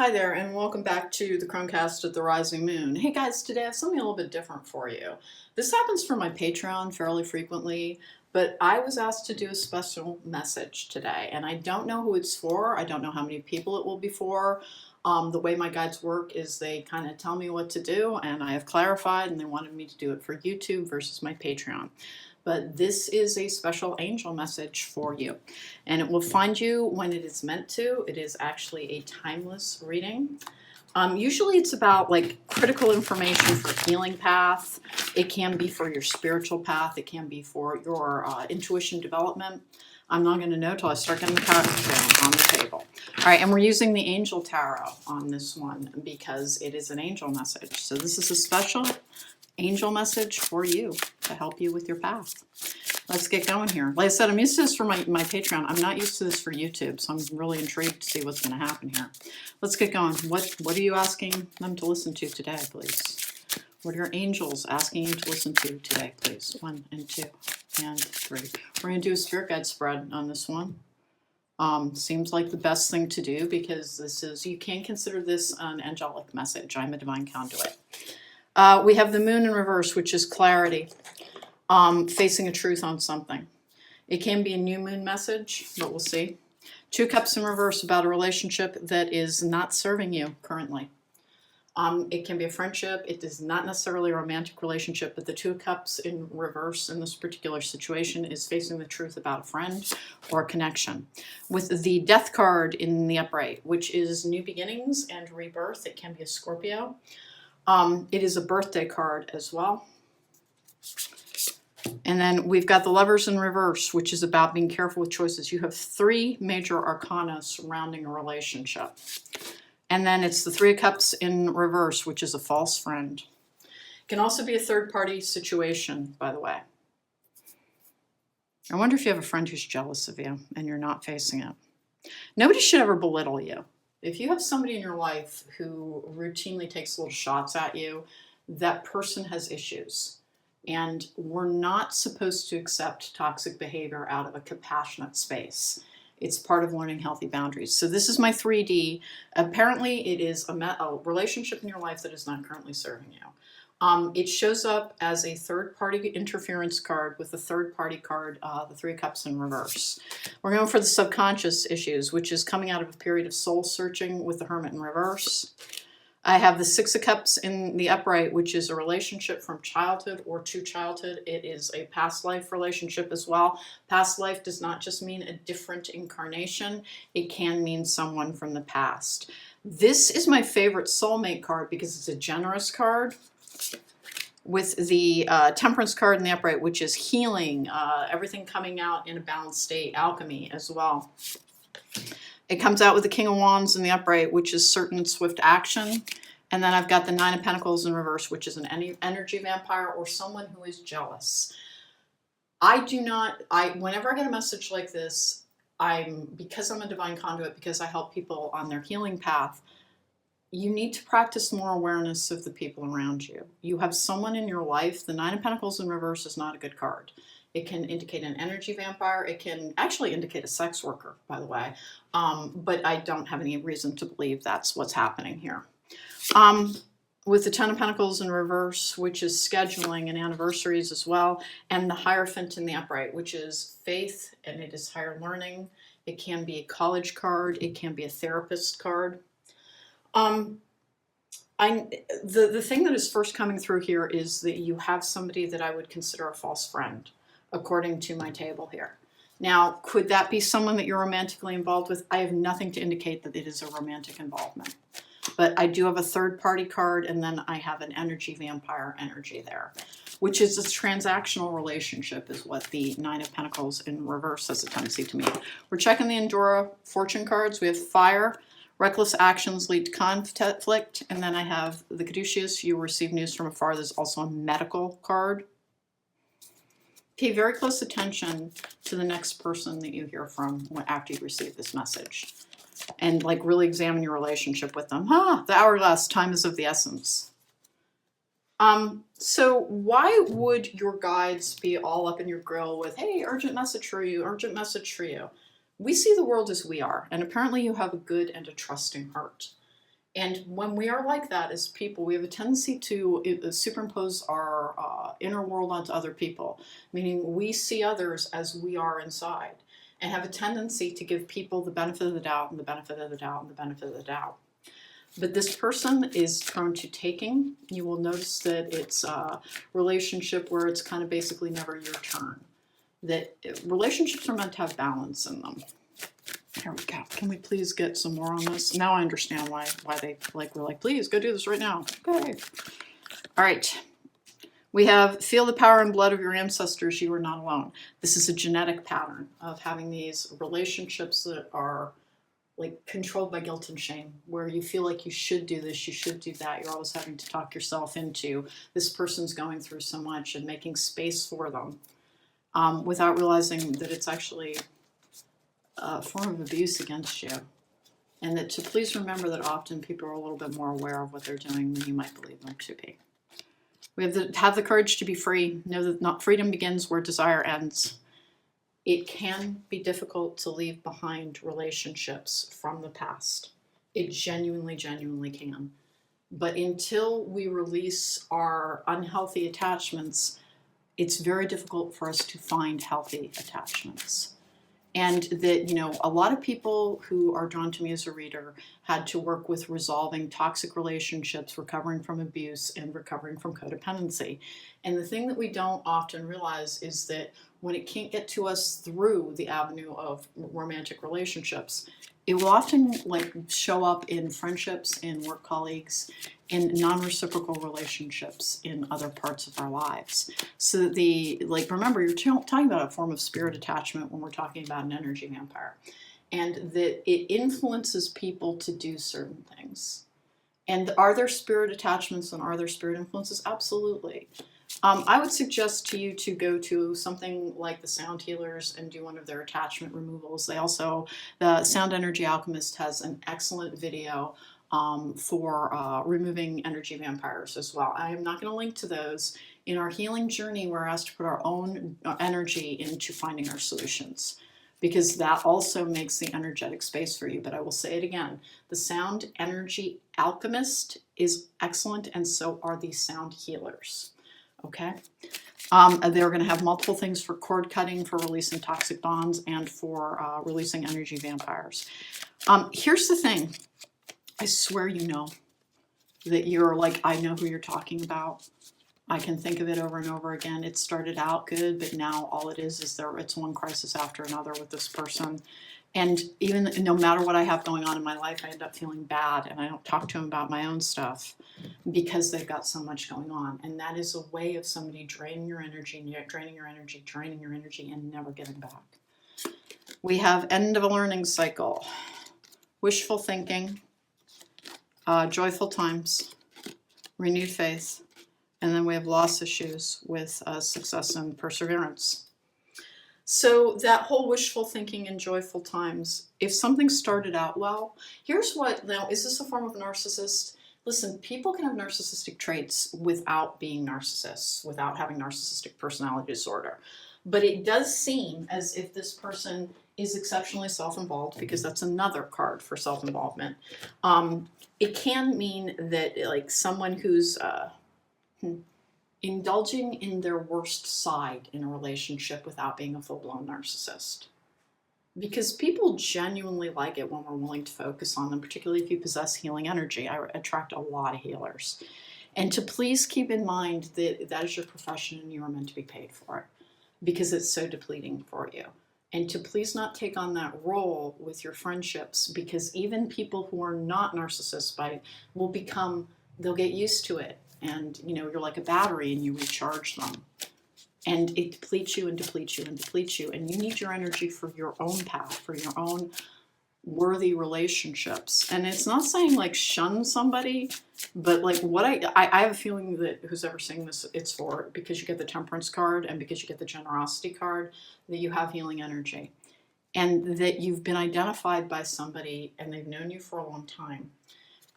Hi there, and welcome back to the Chromecast at the Rising Moon. Hey guys, today I have something a little bit different for you. This happens for my Patreon fairly frequently, but I was asked to do a special message today, and I don't know who it's for. I don't know how many people it will be for. The way my guides work is they kind of tell me what to do, and I have clarified, and they wanted me to do it for YouTube versus my Patreon. But this is a special angel message for you, and it will find you when it is meant to. It is actually a timeless reading. Usually it's about like critical information for healing path. It can be for your spiritual path. It can be for your intuition development. I'm not going to know till I start getting the cards on the table. All right, and we're using the Angel Tarot on this one because it is an angel message. So this is a special angel message for you to help you with your path. Let's get going here. Like I said, I'm used to this for my Patreon. I'm not used to this for YouTube, so I'm really intrigued to see what's going to happen here. Let's get going. What are you asking them to listen to today, please? What are your angels asking you to listen to today, please? 1 and 2 and 3. We're going to do a spirit guide spread on this one. Seems like the best thing to do because you can consider this an angelic message. I'm a divine conduit. We have the moon in reverse, which is clarity, facing a truth on something. It can be a new moon message, but we'll see. 2 cups in reverse about a relationship that is not serving you currently. It can be a friendship. It is not necessarily a romantic relationship, but the 2 cups in reverse in this particular situation is facing the truth about a friend or a connection. With the death card in the upright, which is new beginnings and rebirth, it can be a Scorpio. It is a birthday card as well. And then we've got the Lovers in reverse, which is about being careful with choices. You have 3 major arcana surrounding a relationship. And then it's the 3 of Cups in reverse, which is a false friend. It can also be a third-party situation, by the way. I wonder if you have a friend who's jealous of you and you're not facing it. Nobody should ever belittle you. If you have somebody in your life who routinely takes little shots at you, that person has issues. And we're not supposed to accept toxic behavior out of a compassionate space. It's part of learning healthy boundaries. So this is my 3D. Apparently it is a relationship in your life that is not currently serving you. It shows up as a third-party interference card with the third-party card, the 3 of Cups in reverse. We're going for the subconscious issues, which is coming out of a period of soul searching with the Hermit in reverse. I have the 6 of Cups in the upright, which is a relationship from childhood or to childhood. It is a past life relationship as well. Past life does not just mean a different incarnation. It can mean someone from the past. This is my favorite soulmate card because it's a generous card. With the Temperance card in the upright, which is healing, everything coming out in a balanced state, alchemy as well. It comes out with the King of Wands in the upright, which is certain and swift action. And then I've got the 9 of Pentacles in reverse, which is an energy vampire or someone who is jealous. Whenever I get a message like this, because I'm a divine conduit, because I help people on their healing path, you need to practice more awareness of the people around you. You have someone in your life. The 9 of Pentacles in reverse is not a good card. It can indicate an energy vampire. It can actually indicate a sex worker, by the way. But I don't have any reason to believe that's what's happening here. With the 10 of Pentacles in reverse, which is scheduling and anniversaries as well, and the Hierophant in the upright, which is faith, and it is higher learning. It can be a college card. It can be a therapist card. The thing that is first coming through here is that you have somebody that I would consider a false friend, according to my table here. Now, could that be someone that you're romantically involved with? I have nothing to indicate that it is a romantic involvement. But I do have a third-party card, and then I have an energy vampire energy there, which is a transactional relationship is what the 9 of Pentacles in reverse has a tendency to mean. We're checking the Endora fortune cards. We have fire. Reckless actions lead to conflict. And then I have the Caduceus. You receive news from afar. There's also a medical card. Pay very close attention to the next person that you hear from after you receive this message. And like really examine your relationship with them. The hourglass, time is of the essence. So why would your guides be all up in your grill with, hey, urgent message for you, urgent message for you? We see the world as we are, and apparently you have a good and a trusting heart. And when we are like that as people, we have a tendency to superimpose our inner world onto other people, meaning we see others as we are inside, and have a tendency to give people the benefit of the doubt and the benefit of the doubt and the benefit of the doubt. But this person is prone to taking. You will notice that it's a relationship where it's kind of basically never your turn. That relationships are meant to have balance in them. Here we go. Can we please get some more on this? Now I understand why they we're like, please go do this right now. Okay. All right. We have feel the power and blood of your ancestors. You are not alone. This is a genetic pattern of having these relationships that are like controlled by guilt and shame, where you feel like you should do this, you should do that. You're always having to talk yourself into this person's going through so much and making space for them without realizing that it's actually a form of abuse against you. And that to please remember that often people are a little bit more aware of what they're doing than you might believe them to be. We have the courage to be free. Know that not freedom begins where desire ends. It can be difficult to leave behind relationships from the past. It genuinely can. But until we release our unhealthy attachments, it's very difficult for us to find healthy attachments. And that, you know, a lot of people who are drawn to me as a reader had to work with resolving toxic relationships, recovering from abuse, and recovering from codependency. And the thing that we don't often realize is that when it can't get to us through the avenue of romantic relationships, it will often like show up in friendships, in work colleagues, in non-reciprocal relationships in other parts of our lives. So remember, you're talking about a form of spirit attachment when we're talking about an energy vampire, and that it influences people to do certain things. And are there spirit attachments and are there spirit influences? Absolutely. I would suggest to you to go to something like the Sound Healers and do one of their attachment removals. The Sound Energy Alchemist has an excellent video for removing energy vampires as well. I am not going to link to those. In our healing journey, we're asked to put our own energy into finding our solutions, because that also makes the energetic space for you. But I will say it again, the Sound Energy Alchemist is excellent, and so are the Sound Healers. Okay? They're going to have multiple things for cord cutting, for releasing toxic bonds, and for releasing energy vampires. Here's the thing. I swear you know that you're like, I know who you're talking about. I can think of it over and over again. It started out good, but now all it is it's one crisis after another with this person. And even no matter what I have going on in my life, I end up feeling bad, and I don't talk to them about my own stuff because they've got so much going on. And that is a way of somebody draining your energy, and never getting back. We have end of a learning cycle, wishful thinking, joyful times, renewed faith, and then we have loss issues with success and perseverance. So that whole wishful thinking and joyful times, if something started out well, now, is this a form of a narcissist? Listen, people can have narcissistic traits without being narcissists, without having narcissistic personality disorder. But it does seem as if this person is exceptionally self-involved, because that's another card for self-involvement. It can mean that like someone who's indulging in their worst side in a relationship without being a full-blown narcissist. Because people genuinely like it when we're willing to focus on them, particularly if you possess healing energy. I attract a lot of healers. And to please keep in mind that that is your profession and you are meant to be paid for it, because it's so depleting for you. And to please not take on that role with your friendships, because even people who are not narcissists they'll get used to it. And, you know, you're like a battery and you recharge them. And it depletes you and depletes you and depletes you. And you need your energy for your own path, for your own worthy relationships. And it's not saying like shun somebody, but like what I have a feeling that who's ever saying this, it's for, because you get the temperance card and because you get the generosity card, that you have healing energy. And that you've been identified by somebody and they've known you for a long time.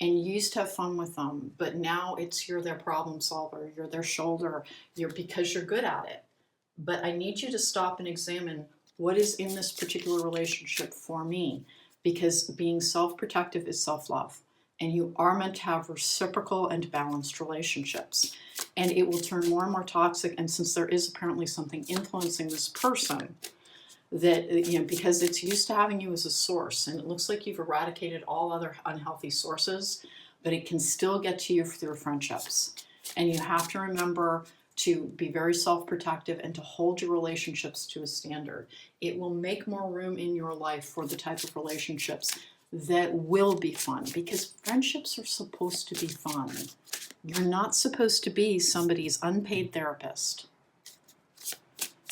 And you used to have fun with them, but now you're their problem solver, you're their shoulder, because you're good at it. But I need you to stop and examine what is in this particular relationship for me, because being self-protective is self-love. and you are meant to have reciprocal and balanced relationships. And it will turn more and more toxic, and since there is apparently something influencing this person, that, because it's used to having you as a source, and it looks like you've eradicated all other unhealthy sources, but it can still get to you through friendships. And you have to remember to be very self-protective and to hold your relationships to a standard. It will make more room in your life for the type of relationships that will be fun, because friendships are supposed to be fun. You're not supposed to be somebody's unpaid therapist.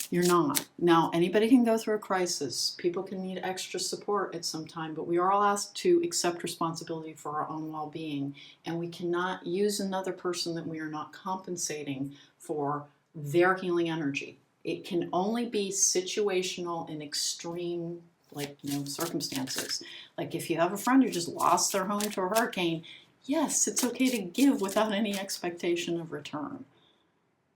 You're not. Now, anybody can go through a crisis. People can need extra support at some time, but we are all asked to accept responsibility for our own well-being, and we cannot use another person that we are not compensating for their healing energy. It can only be situational and extreme, circumstances. Like if you have a friend who just lost their home to a hurricane, yes, it's okay to give without any expectation of return,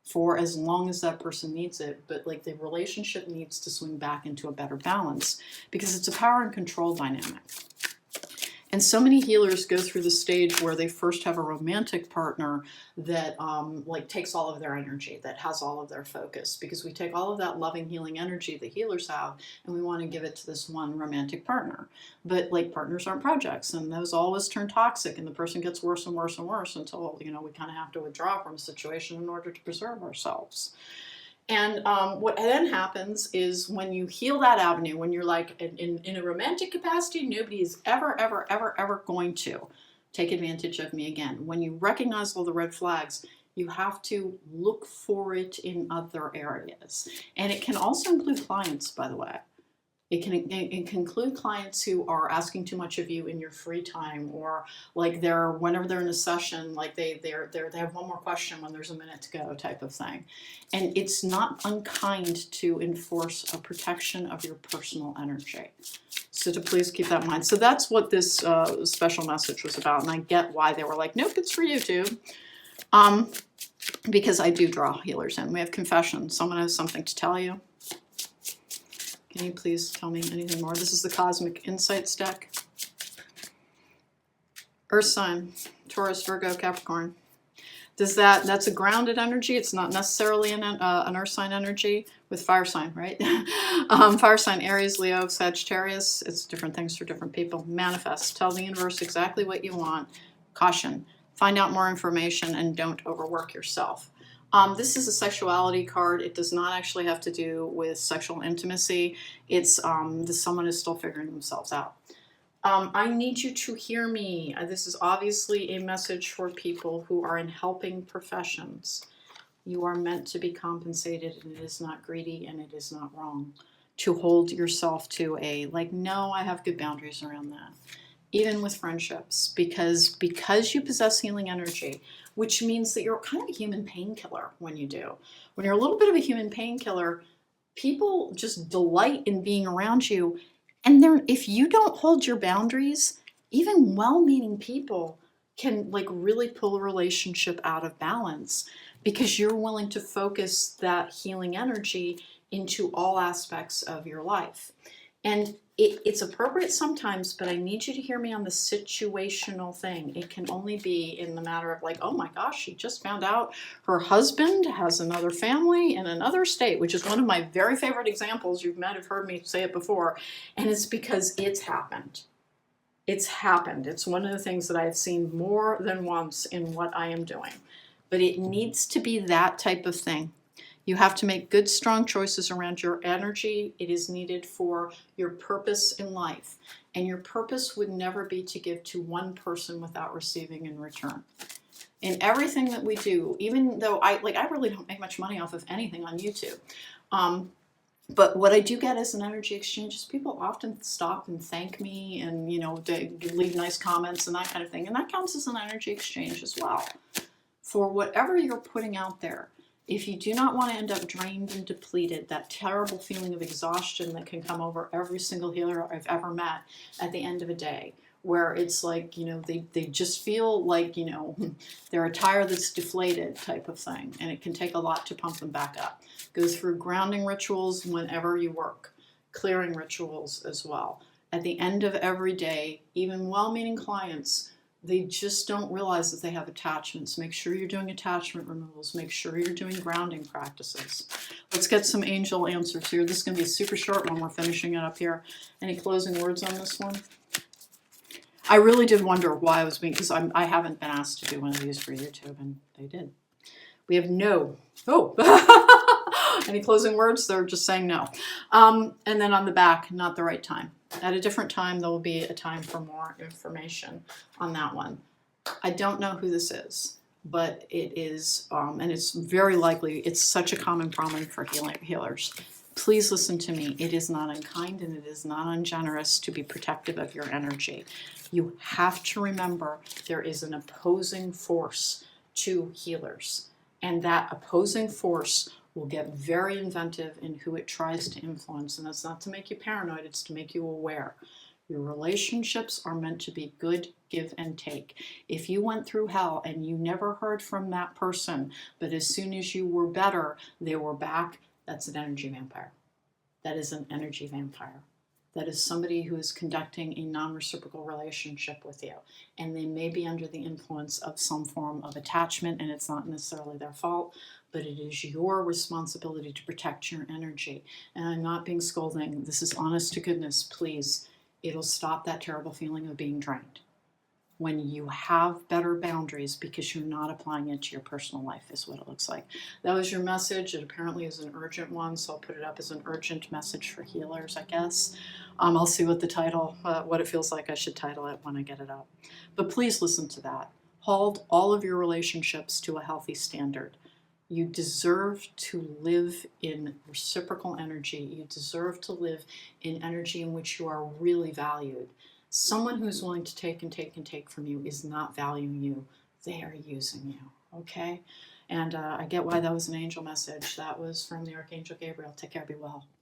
for as long as that person needs it. But the relationship needs to swing back into a better balance, because it's a power and control dynamic. And so many healers go through the stage where they first have a romantic partner that takes all of their energy, that has all of their focus, because we take all of that loving, healing energy that healers have and we want to give it to this one romantic partner. But partners aren't projects, and those always turn toxic, and the person gets worse and worse and worse until we kind of have to withdraw from a situation in order to preserve ourselves. And what then happens is, when you heal that avenue, when you're in a romantic capacity, nobody is ever going to take advantage of me again. When you recognize all the red flags, you have to look for it in other areas. And it can also include clients, by the way. It can include clients who are asking too much of you in your free time, or whenever they're in a session, they have one more question when there's a minute to go, type of thing. And it's not unkind to enforce a protection of your personal energy. So to please keep that in mind. So that's what this special message was about, and I get why they were like, nope, it's for YouTube. Because I do draw healers in. We have confessions. Someone has something to tell you. Can you please tell me anything more? This is the Cosmic Insights deck. Earth sign, Taurus, Virgo, Capricorn. That's a grounded energy. It's not necessarily an earth sign energy with fire sign, right? Fire sign, Aries, Leo, Sagittarius. It's different things for different people. Manifest. Tell the universe exactly what you want. Caution. Find out more information and don't overwork yourself. This is a sexuality card. It does not actually have to do with sexual intimacy. It's someone is still figuring themselves out. I need you to hear me. This is obviously a message for people who are in helping professions. You are meant to be compensated, and it is not greedy, and it is not wrong to hold yourself to no, I have good boundaries around that. Even with friendships, because you possess healing energy, which means that you're kind of a human painkiller when you do. When you're a little bit of a human painkiller, people just delight in being around you. And if you don't hold your boundaries, even well-meaning people can really pull a relationship out of balance, because you're willing to focus that healing energy into all aspects of your life. And it's appropriate sometimes, but I need you to hear me on the situational thing. It can only be in the matter of oh my gosh, she just found out her husband has another family in another state, which is one of my very favorite examples. You might have heard me say it before, and it's because it's happened. It's happened. It's one of the things that I have seen more than once in what I am doing. But it needs to be that type of thing. You have to make good, strong choices around your energy. It is needed for your purpose in life. And your purpose would never be to give to one person without receiving in return. In everything that we do, even though I really don't make much money off of anything on YouTube. But what I do get as an energy exchange is people often stop and thank me, and they leave nice comments and that kind of thing. And that counts as an energy exchange as well. For whatever you're putting out there, if you do not want to end up drained and depleted, that terrible feeling of exhaustion that can come over every single healer I've ever met at the end of a day, where it's they just feel they're a tire that's deflated, type of thing. And it can take a lot to pump them back up. Go through grounding rituals whenever you work, clearing rituals as well. At the end of every day, even well-meaning clients They just don't realize that they have attachments. Make sure you're doing attachment removals. Make sure you're doing grounding practices. Let's get some angel answers here. This is going to be a super short one. We're finishing it up here. Any closing words on this one? I really did wonder why I was being, because I haven't been asked to do one of these for YouTube, and they did. We have no. Oh, any closing words? They're just saying no. And then on the back, not the right time. At a different time, there will be a time for more information on that one. I don't know who this is, but it is, and it's very likely, it's such a common problem for healers. Please listen to me. It is not unkind and it is not ungenerous to be protective of your energy. You have to remember there is an opposing force to healers, and that opposing force will get very inventive in who it tries to influence. And that's not to make you paranoid, it's to make you aware. Your relationships are meant to be good, give and take. If you went through hell and you never heard from that person, but as soon as you were better, they were back, that's an energy vampire. That is an energy vampire. That is somebody who is conducting a non-reciprocal relationship with you. And they may be under the influence of some form of attachment, and it's not necessarily their fault, but it is your responsibility to protect your energy. And I'm not being scolding. This is honest to goodness, please. It'll stop that terrible feeling of being drained. When you have better boundaries because you're not applying it to your personal life is what it looks like. That was your message. It apparently is an urgent one, so I'll put it up as an urgent message for healers, I guess. I'll see what the title, what it feels like I should title it when I get it up. But please listen to that. Hold all of your relationships to a healthy standard. You deserve to live in reciprocal energy. You deserve to live in energy in which you are really valued. Someone who's willing to take and take and take from you is not valuing you. They are using you, okay? And I get why that was an angel message. That was from the Archangel Gabriel. Take care, be well.